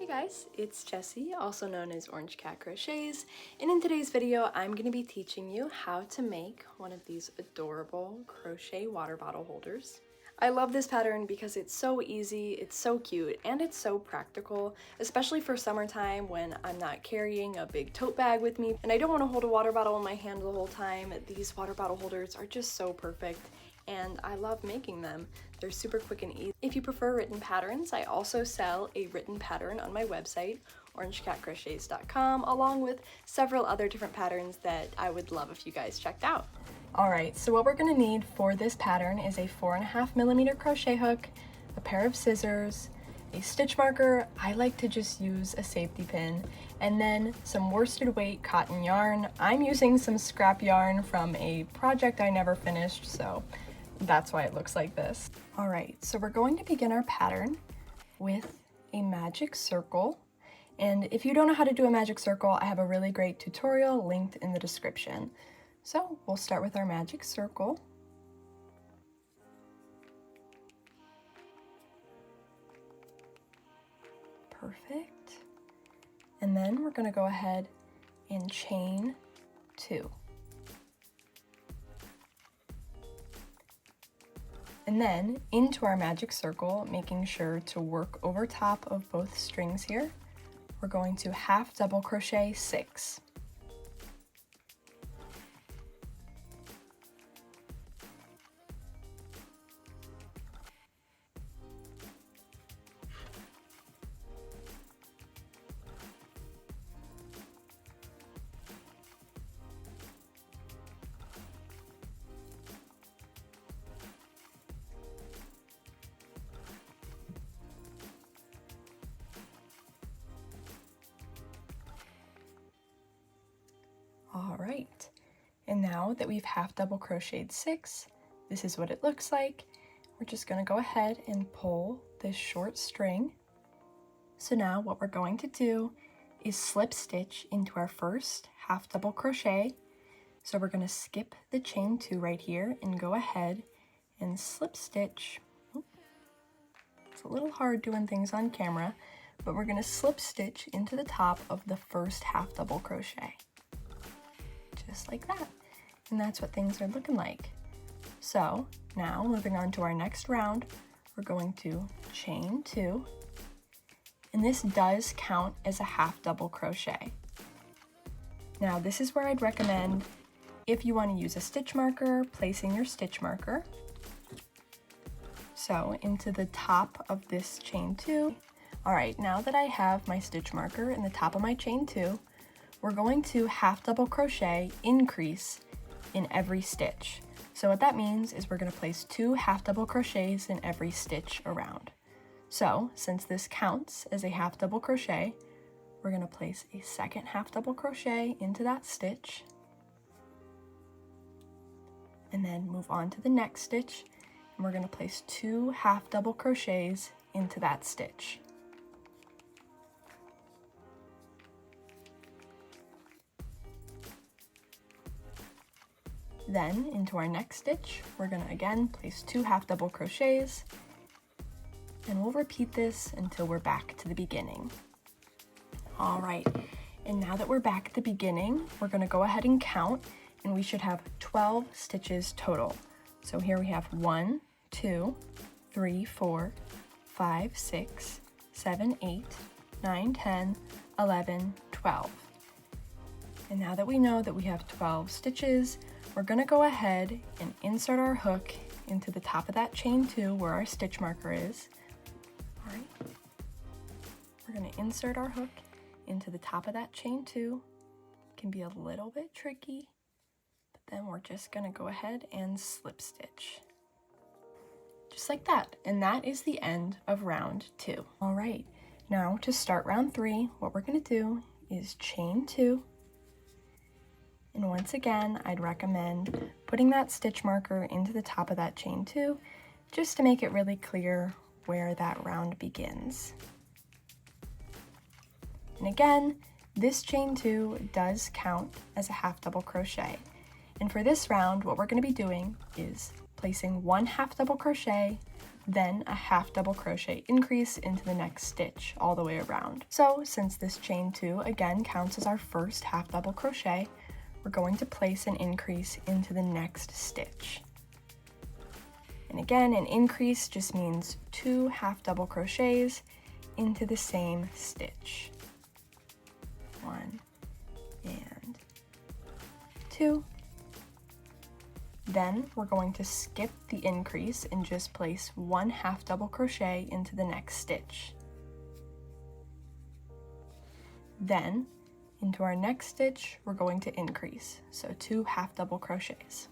guys, it's Jessie, also known as Orange Cat Crochets, and in today's video I'm going to be teaching you how to make one of these adorable crochet water bottle holders. I love this pattern because it's so easy, it's so cute, and it's so practical, especially for summertime when I'm not carrying a big tote bag with me and I don't want to hold a water bottle in my hand the whole time. These water bottle holders are just so perfect, and I love making them. They're super quick and easy. If you prefer written patterns, I also sell a written pattern on my website, orangecatcrochets.com, along with several other different patterns that I would love if you guys checked out. Alright, so what we're going to need for this pattern is a 4.5mm crochet hook, a pair of scissors, a stitch marker. I like to just use a safety pin, and then some worsted weight cotton yarn. I'm using some scrap yarn from a project I never finished, so that's why it looks like this. Alright, so we're going to begin our pattern with a magic circle. And if you don't know how to do a magic circle, I have a really great tutorial linked in the description. So we'll start with our magic circle. Perfect. And then we're going to go ahead and chain 2. And then into our magic circle, making sure to work over top of both strings here, we're going to half double crochet 6. All right, and now that we've half double crocheted 6, this is what it looks like. We're just going to go ahead and pull this short string. So now what we're going to do is slip stitch into our first half double crochet. So we're going to skip the chain 2 right here and go ahead and slip stitch. It's a little hard doing things on camera, but we're going to slip stitch into the top of the first half double crochet. Just like that. And that's what things are looking like. So now moving on to our next round, we're going to chain 2, and this does count as a half double crochet. Now this is where I'd recommend, if you want to use a stitch marker, placing your stitch marker. So into the top of this chain 2. All right, now that I have my stitch marker in the top of my chain 2, we're going to half double crochet increase in every stitch. So what that means is we're going to place 2 half double crochets in every stitch around. So since this counts as a half double crochet, we're going to place a second half double crochet into that stitch, and then move on to the next stitch, and we're going to place 2 half double crochets into that stitch. Then into our next stitch, we're going to again place 2 half double crochets, and we'll repeat this until we're back to the beginning. All right, and now that we're back at the beginning, we're going to go ahead and count, and we should have 12 stitches total. So here we have 1, 2, 3, 4, 5, 6, 7, 8, 9, 10, 11, 12. And now that we know that we have 12 stitches, we're going to go ahead and insert our hook into the top of that chain 2 where our stitch marker is. All right. We're going to insert our hook into the top of that chain 2. It can be a little bit tricky, but then we're just going to go ahead and slip stitch. Just like that. And that is the end of round 2. All right. Now to start round 3, what we're going to do is chain 2. And once again, I'd recommend putting that stitch marker into the top of that chain 2, just to make it really clear where that round begins. And again, this chain 2 does count as a half double crochet. And for this round, what we're going to be doing is placing 1 half double crochet, then a half double crochet increase into the next stitch all the way around. So since this chain 2 again counts as our first half double crochet, we're going to place an increase into the next stitch. And again, an increase just means 2 half double crochets into the same stitch. 1 and 2. Then we're going to skip the increase and just place 1 half double crochet into the next stitch. Then into our next stitch, we're going to increase, so 2 half double crochets.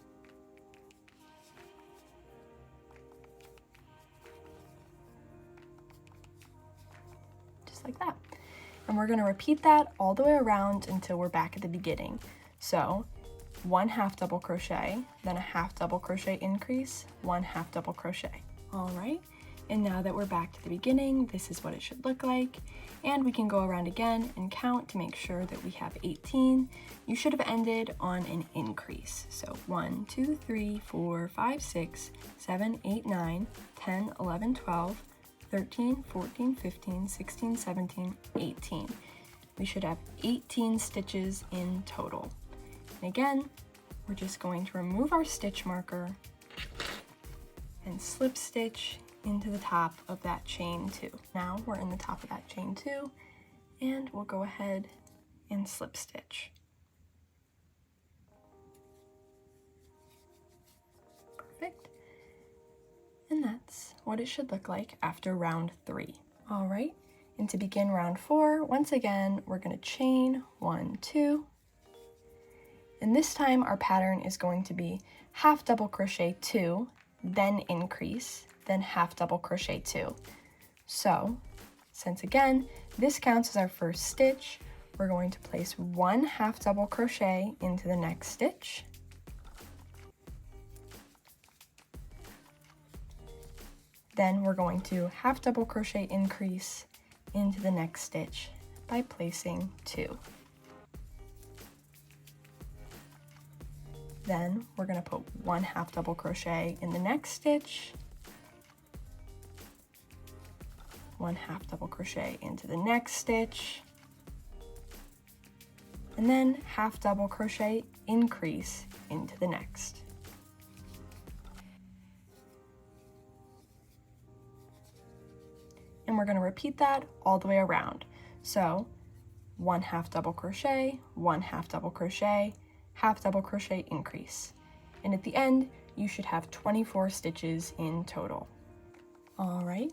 Just like that. And we're going to repeat that all the way around until we're back at the beginning. So 1 half double crochet, then a half double crochet increase, 1 half double crochet. All right, and now that we're back to the beginning, this is what it should look like. And we can go around again and count to make sure that we have 18. You should have ended on an increase. So 1, 2, 3, 4, 5, 6, 7, 8, 9, 10, 11, 12, 13, 14, 15, 16, 17, 18. We should have 18 stitches in total. And again, we're just going to remove our stitch marker and slip stitch into the top of that chain 2. Now we're in the top of that chain 2, and we'll go ahead and slip stitch. Perfect. And that's what it should look like after round 3. All right, and to begin round 4, once again, we're going to chain 1, 2, and this time our pattern is going to be half double crochet 2, then increase, then half double crochet 2. So, since again, this counts as our first stitch, we're going to place 1 half double crochet into the next stitch. Then we're going to half double crochet increase into the next stitch by placing 2. Then we're going to put 1 half double crochet in the next stitch, 1 half double crochet into the next stitch, and then half double crochet increase into the next. And we're going to repeat that all the way around. So 1 half double crochet, 1 half double crochet, half double crochet increase. And at the end, you should have 24 stitches in total. All right,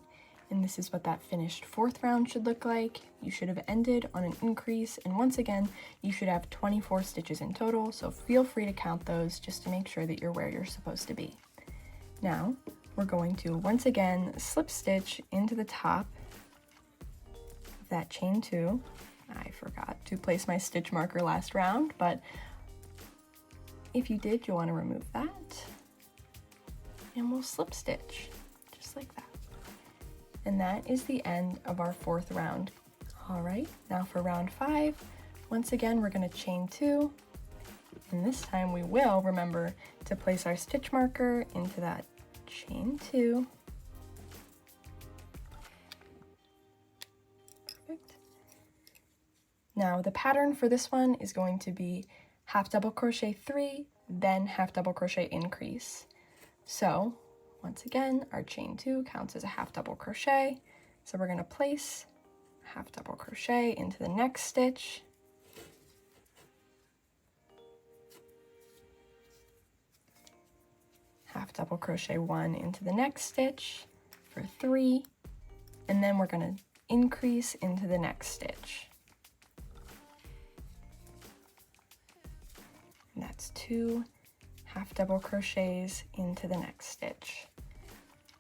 and this is what that finished 4th round should look like. You should have ended on an increase, and once again, you should have 24 stitches in total, so feel free to count those just to make sure that you're where you're supposed to be. Now, we're going to once again slip stitch into the top of that chain 2. I forgot to place my stitch marker last round, but if you did, you'll want to remove that. And we'll slip stitch, just like that. And that is the end of our 4th round. All right, now for round 5, once again, we're going to chain 2. And this time we will remember to place our stitch marker into that chain 2. Perfect. Now the pattern for this one is going to be half double crochet 3, then half double crochet increase. So once again, our chain 2 counts as a half double crochet. So we're going to place half double crochet into the next stitch. Half double crochet 1 into the next stitch for 3, and then we're going to increase into the next stitch. And that's 2 half double crochets into the next stitch.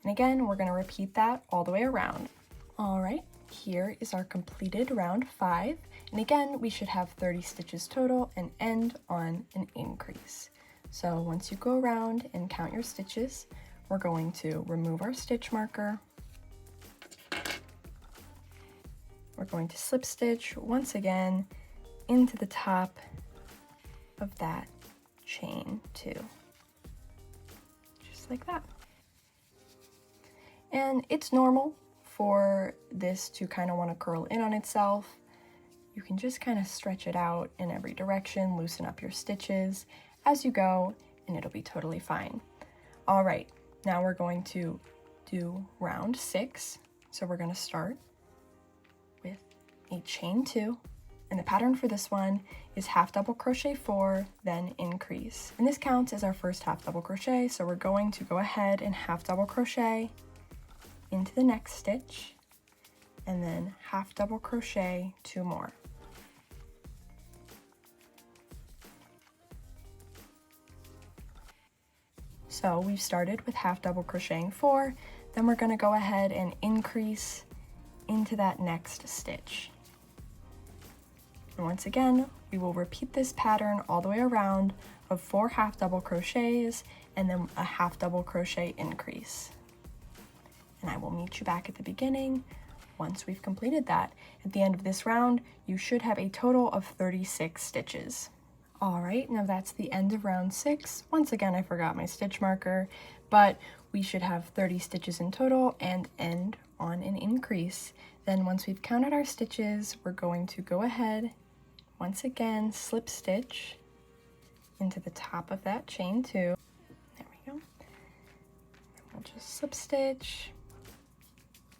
And again, we're going to repeat that all the way around. All right, here is our completed round 5. And again, we should have 30 stitches total and end on an increase. So once you go around and count your stitches, we're going to remove our stitch marker. We're going to slip stitch once again into the top of that chain 2, just like that. And it's normal for this to kind of want to curl in on itself. You can just kind of stretch it out in every direction, loosen up your stitches as you go, and it'll be totally fine. All right, now we're going to do round 6. So we're going to start with a chain 2, and the pattern for this one is half double crochet 4, then increase. And this counts as our first half double crochet, so we're going to go ahead and half double crochet into the next stitch, and then half double crochet 2 more. So we've started with half double crocheting 4, then we're going to go ahead and increase into that next stitch. And once again, we will repeat this pattern all the way around of 4 half double crochets and then a half double crochet increase. And I will meet you back at the beginning once we've completed that. At the end of this round, you should have a total of 36 stitches. All right, now that's the end of round 6. Once again, I forgot my stitch marker, but we should have 30 stitches in total and end on an increase. Then once we've counted our stitches, we're going to go ahead, once again, slip stitch into the top of that chain 2. There we go. And we'll just slip stitch.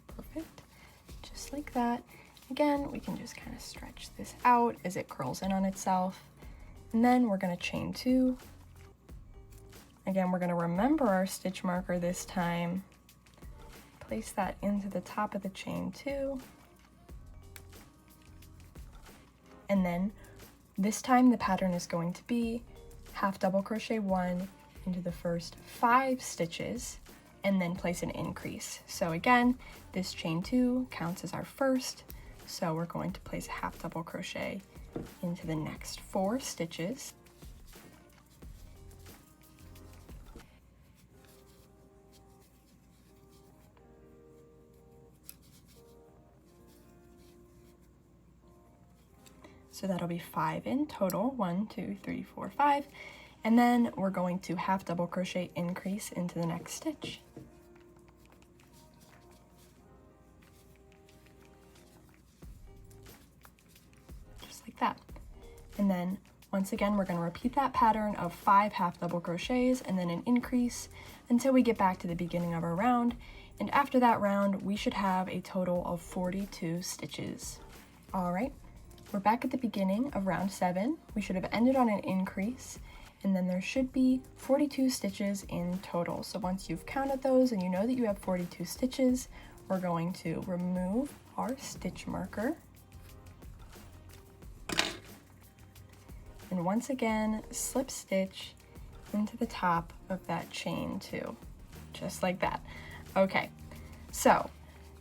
Perfect. Just like that. Again, we can just kind of stretch this out as it curls in on itself. And then we're going to chain 2. Again, we're going to remember our stitch marker this time. Place that into the top of the chain 2. And then this time the pattern is going to be half double crochet 1 into the first 5 stitches and then place an increase. So again, this chain 2 counts as our first. So we're going to place a half double crochet into the next 4 stitches. So that'll be 5 in total, 1, 2, 3, 4, 5. And then we're going to half double crochet increase into the next stitch. That. And then once again, we're going to repeat that pattern of 5 half double crochets and then an increase until we get back to the beginning of our round. And after that round, we should have a total of 42 stitches. All right, we're back at the beginning of round 7. We should have ended on an increase, and then there should be 42 stitches in total. So once you've counted those and you know that you have 42 stitches, we're going to remove our stitch marker. And once again, slip stitch into the top of that chain 2, just like that. Okay, so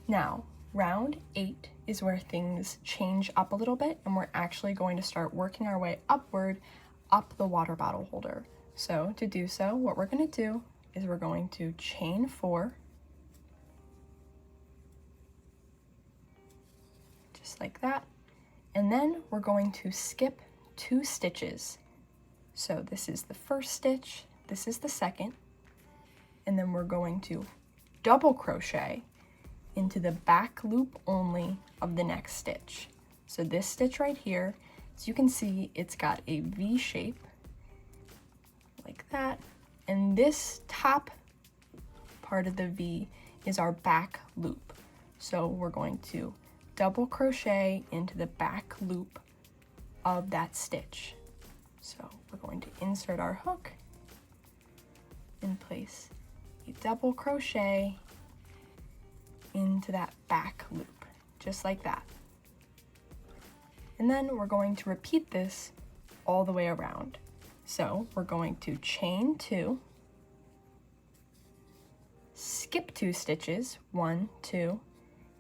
now round 8 is where things change up a little bit, and we're actually going to start working our way upward up the water bottle holder. So to do so, what we're going to do is we're going to chain 4, just like that, and then we're going to skip 2 stitches. So this is the first stitch, this is the second, and then we're going to double crochet into the back loop only of the next stitch. So this stitch right here, as you can see, it's got a V shape like that, and this top part of the V is our back loop. So we're going to double crochet into the back loop of that stitch. So we're going to insert our hook and place a double crochet into that back loop, just like that. And then we're going to repeat this all the way around. So we're going to chain 2, skip 2 stitches, 1, 2,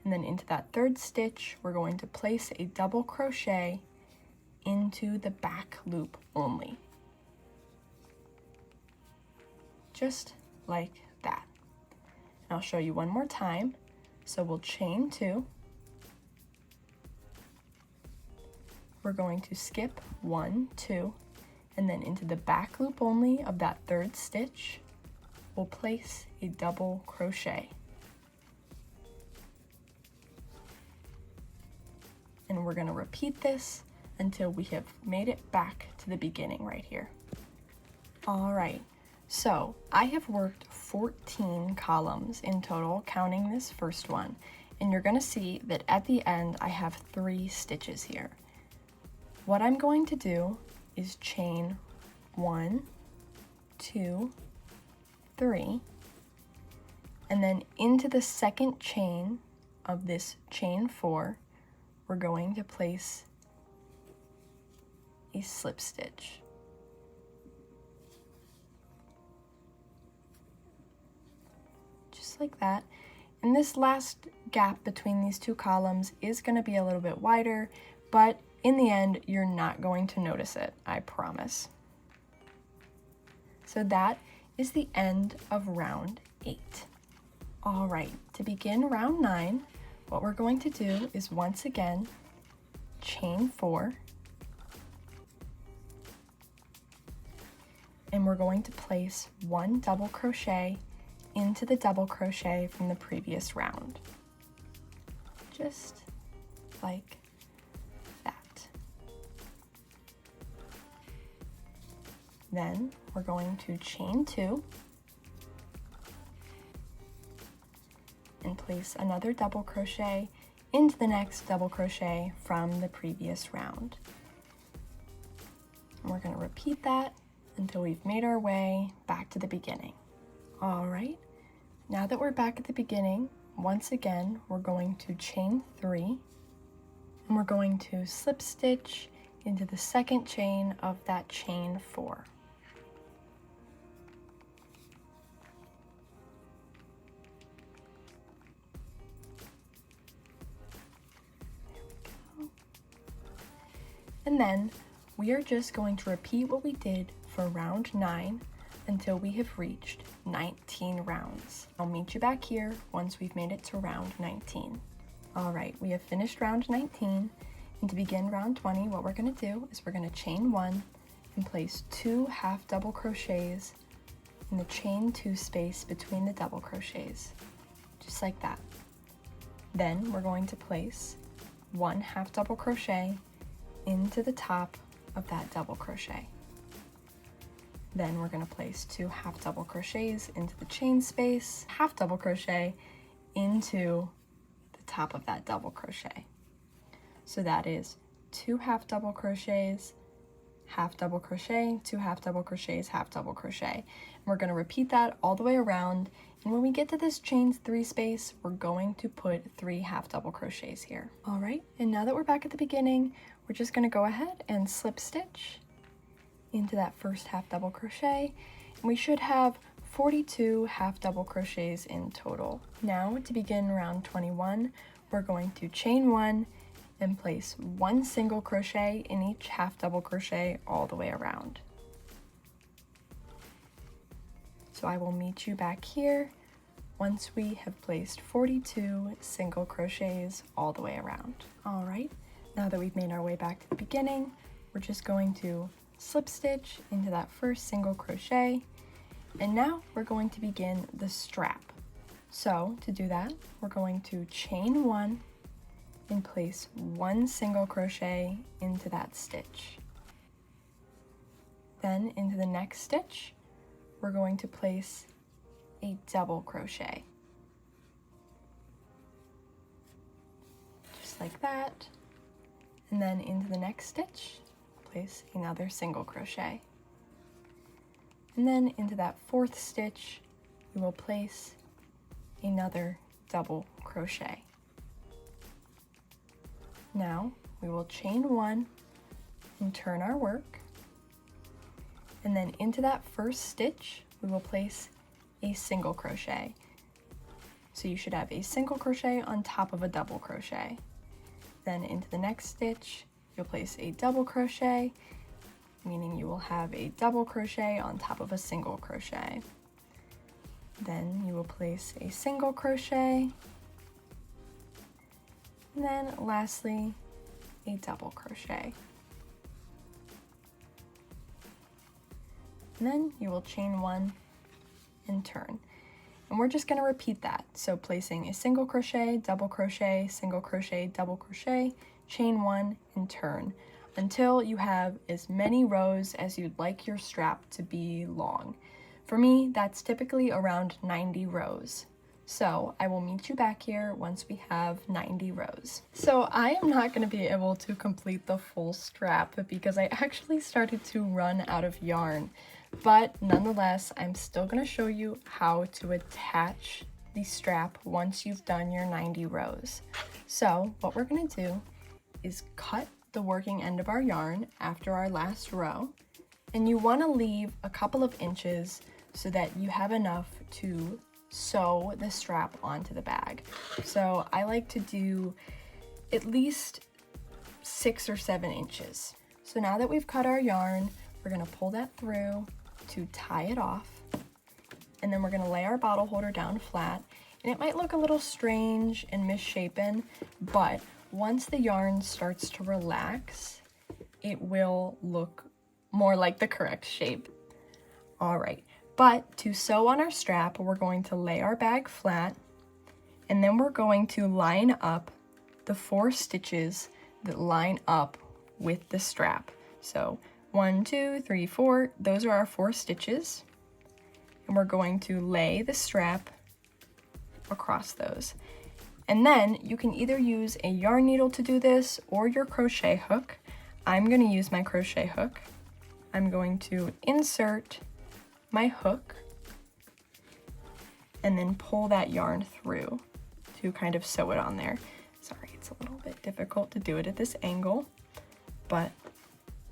and then into that third stitch, we're going to place a double crochet into the back loop only. Just like that. And I'll show you one more time. So we'll chain 2. We're going to skip 1, 2, and then into the back loop only of that third stitch, we'll place a double crochet. then we're going to repeat this until we have made it back to the beginning right here. All right, so I have worked 14 columns in total, counting this first one, and you're going to see that at the end I have 3 stitches here. What I'm going to do is chain 1, 2, 3, and then into the second chain of this chain 4, we're going to place a slip stitch. Just like that. And this last gap between these 2 columns is going to be a little bit wider, but in the end, you're not going to notice it, I promise. So that is the end of round 8. All right, to begin round 9, what we're going to do is once again chain 4, and we're going to place 1 double crochet into the double crochet from the previous round, just like that. Then we're going to chain 2 and place another double crochet into the next double crochet from the previous round. And we're going to repeat that until we've made our way back to the beginning. All right, now that we're back at the beginning, once again, we're going to chain 3, and we're going to slip stitch into the second chain of that chain 4. And then we are just going to repeat what we did for round 9 until we have reached 19 rounds. I'll meet you back here once we've made it to round 19. All right, we have finished round 19, and to begin round 20, what we're going to do is we're going to chain 1 and place 2 half double crochets in the chain 2 space between the double crochets, just like that. Then we're going to place 1 half double crochet into the top of that double crochet. Then we're going to place 2 half double crochets into the chain space, half double crochet into the top of that double crochet. So that is 2 half double crochets, half double crochet, 2 half double crochets, half double crochet. And we're going to repeat that all the way around. And when we get to this chain 3 space, we're going to put 3 half double crochets here. All right, and now that we're back at the beginning, we're just going to go ahead and slip stitch into that first half double crochet, and we should have 42 half double crochets in total. Now to begin round 21, we're going to chain 1 and place 1 single crochet in each half double crochet all the way around. So I will meet you back here once we have placed 42 single crochets all the way around. All right, now that we've made our way back to the beginning, we're just going to slip stitch into that first single crochet, and now we're going to begin the strap. So to do that, we're going to chain 1 and place 1 single crochet into that stitch. Then into the next stitch, we're going to place a double crochet, just like that. And then into the next stitch, place another single crochet. And then into that 4th stitch, we will place another double crochet. Now we will chain 1 and turn our work. And then into that first stitch, we will place a single crochet. So you should have a single crochet on top of a double crochet. Then into the next stitch, you'll place a double crochet, meaning you will have a double crochet on top of a single crochet. Then you will place a single crochet, and then lastly, a double crochet. And then you will chain 1 and turn. And we're just going to repeat that. So placing a single crochet, double crochet, single crochet, double crochet, chain 1, and turn until you have as many rows as you'd like your strap to be long. For me, that's typically around 90 rows. So I will meet you back here once we have 90 rows. So I am not going to be able to complete the full strap because I actually started to run out of yarn. But nonetheless, I'm still going to show you how to attach the strap once you've done your 90 rows. So what we're going to do is cut the working end of our yarn after our last row. And you want to leave a couple of inches so that you have enough to sew the strap onto the bag. So I like to do at least 6 or 7 inches. So now that we've cut our yarn, we're gonna pull that through to tie it off. And then we're gonna lay our bottle holder down flat. And it might look a little strange and misshapen, but once the yarn starts to relax, it will look more like the correct shape. All right. But to sew on our strap, we're going to lay our bag flat, and then we're going to line up the 4 stitches that line up with the strap. So 1, 2, 3, 4, those are our 4 stitches. And we're going to lay the strap across those. And then you can either use a yarn needle to do this or your crochet hook. I'm going to use my crochet hook. I'm going to insert my hook and then pull that yarn through to kind of sew it on there. Sorry, it's a little bit difficult to do it at this angle, but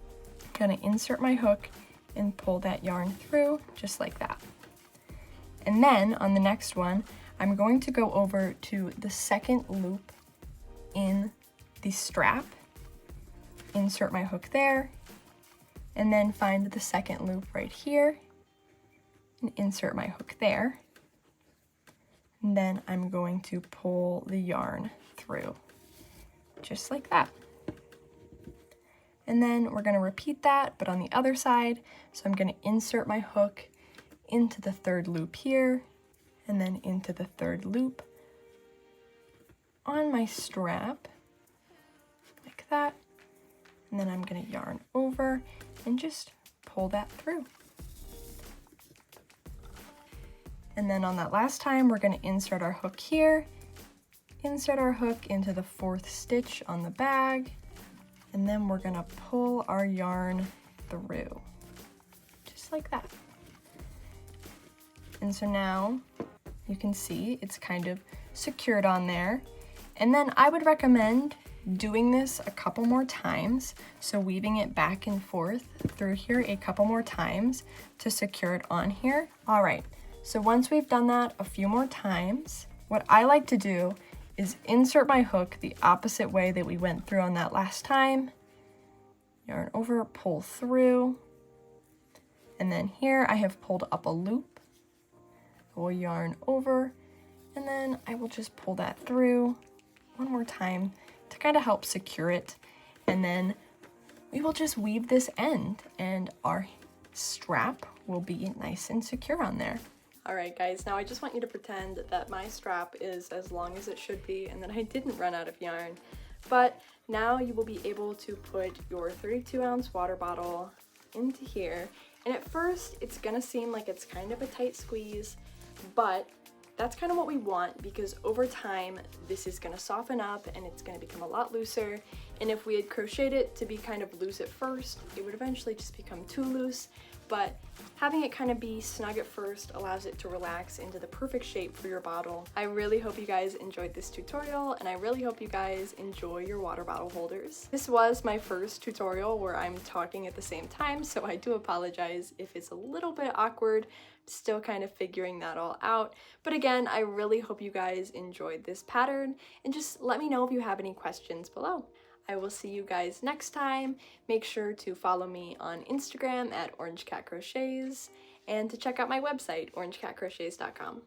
I'm gonna insert my hook and pull that yarn through just like that. And then on the next one, I'm going to go over to the second loop in the strap, insert my hook there, and then find the second loop right here and insert my hook there. And then I'm going to pull the yarn through, just like that. And then we're gonna repeat that, but on the other side. So I'm gonna insert my hook into the third loop here, and then into the third loop on my strap, like that. And then I'm gonna yarn over and just pull that through. And then on that last time, we're going to insert our hook here, insert our hook into the 4th stitch on the bag, and then we're going to pull our yarn through, just like that. And so now you can see it's kind of secured on there. And then I would recommend doing this a couple more times, so weaving it back and forth through here a couple more times to secure it on here. All right. So once we've done that a few more times, what I like to do is insert my hook the opposite way that we went through on that last time. Yarn over, pull through. And then here I have pulled up a loop. I will yarn over, and then I will just pull that through one more time to kind of help secure it. And then we will just weave this end and our strap will be nice and secure on there. All right, guys, now I just want you to pretend that my strap is as long as it should be and that I didn't run out of yarn. But now you will be able to put your 32-ounce water bottle into here. And at first, it's gonna seem like it's kind of a tight squeeze, but that's kind of what we want because over time, this is gonna soften up and it's gonna become a lot looser. And if we had crocheted it to be kind of loose at first, it would eventually just become too loose. But having it kind of be snug at first allows it to relax into the perfect shape for your bottle. I really hope you guys enjoyed this tutorial, and I really hope you guys enjoy your water bottle holders. This was my first tutorial where I'm talking at the same time, so I do apologize if it's a little bit awkward. Still kind of figuring that all out. But again, I really hope you guys enjoyed this pattern, and just let me know if you have any questions below. I will see you guys next time. Make sure to follow me on Instagram at orangecatcrochets and to check out my website, orangecatcrochets.com.